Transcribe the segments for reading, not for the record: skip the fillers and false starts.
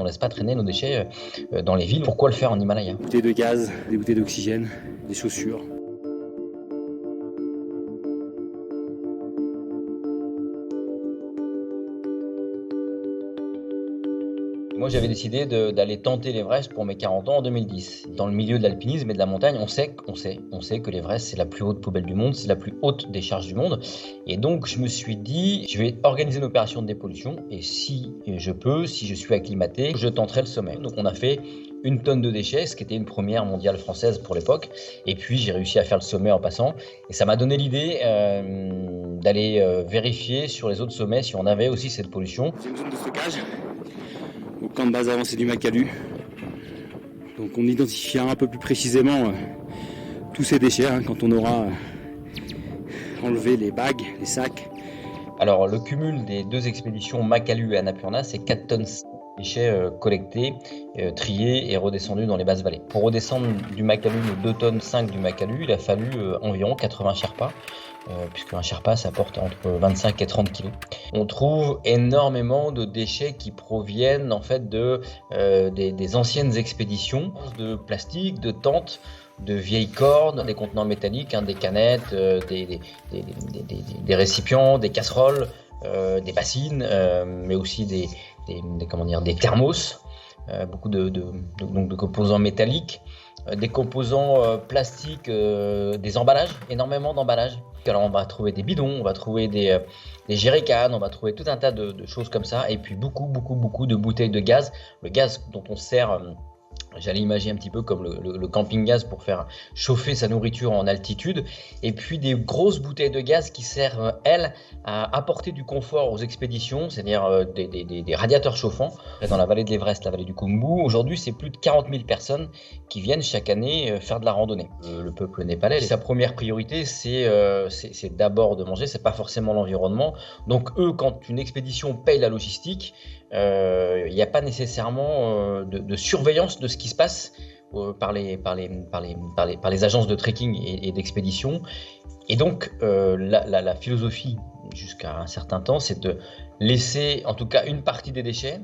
on laisse pas traîner nos déchets dans les villes. Pourquoi le faire en Himalaya? Des bouteilles de gaz, des bouteilles d'oxygène, des chaussures. Moi, j'avais décidé d'aller tenter l'Everest pour mes 40 ans en 2010. Dans le milieu de l'alpinisme et de la montagne, on sait que l'Everest, c'est la plus haute poubelle du monde, c'est la plus haute décharge du monde. Et donc, je me suis dit, je vais organiser une opération de dépollution. Et si je peux, si je suis acclimaté, je tenterai le sommet. Donc, on a fait 1 tonne de déchets, ce qui était une première mondiale française pour l'époque. Et puis, j'ai réussi à faire le sommet en passant. Et ça m'a donné l'idée d'aller vérifier sur les autres sommets si on avait aussi cette pollution. C'est une zone de stockage au camp de base avancé du Makalu. Donc on identifiera un peu plus précisément tous ces déchets quand on aura enlevé les bagues, les sacs. Alors, le cumul des 2 expéditions Makalu et Annapurna, c'est 4 tonnes de déchets collectés, triés et redescendus dans les basses vallées. Pour redescendre du Makalu, aux 2,5 tonnes du Makalu, il a fallu environ 80 Sherpas, puisqu'un Sherpa, ça porte entre 25 et 30 kilos. On trouve énormément de déchets qui proviennent en fait des anciennes expéditions, de plastique, de tentes, de vieilles cordes, des contenants métalliques, des canettes, des récipients, des casseroles, des bassines, mais aussi des thermos, beaucoup de composants métalliques, des composants plastiques, des emballages, énormément d'emballages. Alors on va trouver des bidons, on va trouver des jerrycans, on va trouver tout un tas de choses comme ça, et puis beaucoup de bouteilles de gaz, le gaz dont on sert. J'allais imaginer un petit peu comme le camping-gaz pour faire chauffer sa nourriture en altitude. Et puis des grosses bouteilles de gaz qui servent, elles, à apporter du confort aux expéditions, c'est-à-dire des radiateurs chauffants. Dans la vallée de l'Everest, la vallée du Khumbu, aujourd'hui, c'est plus de 40 000 personnes qui viennent chaque année faire de la randonnée. Le peuple népalais, sa première priorité, c'est d'abord de manger, c'est pas forcément l'environnement. Donc eux, quand une expédition paye la logistique, il n'y a pas nécessairement de surveillance de ce qui se passe par les agences de trekking et d'expédition. Et donc la philosophie jusqu'à un certain temps, c'est de laisser en tout cas une partie des déchets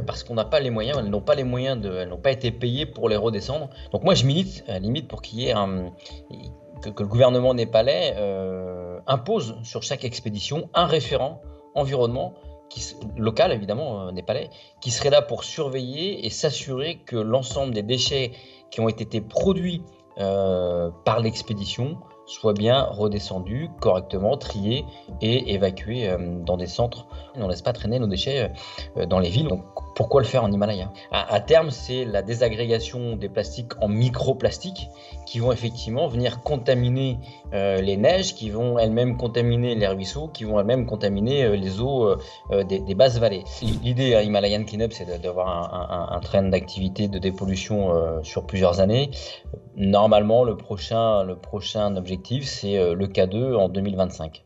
parce qu'on n'a pas les moyens, elles n'ont pas été payées pour les redescendre. Donc moi je milite à la limite pour qu'il y ait que le gouvernement népalais impose sur chaque expédition un référent environnement local évidemment népalais, qui serait là pour surveiller et s'assurer que l'ensemble des déchets qui ont été produits par l'expédition soient bien redescendus correctement, triés et évacués dans des centres. On ne laisse pas traîner nos déchets dans les villes. Donc pourquoi le faire en Himalaya? À terme, c'est la désagrégation des plastiques en microplastiques qui vont effectivement venir contaminer les neiges, qui vont elles-mêmes contaminer les ruisseaux, qui vont elles-mêmes contaminer les eaux des basses vallées. L'idée à Himalayan Cleanup, c'est d'avoir un train d'activité de dépollution sur plusieurs années. Normalement, le prochain objectif, c'est le K2 en 2025.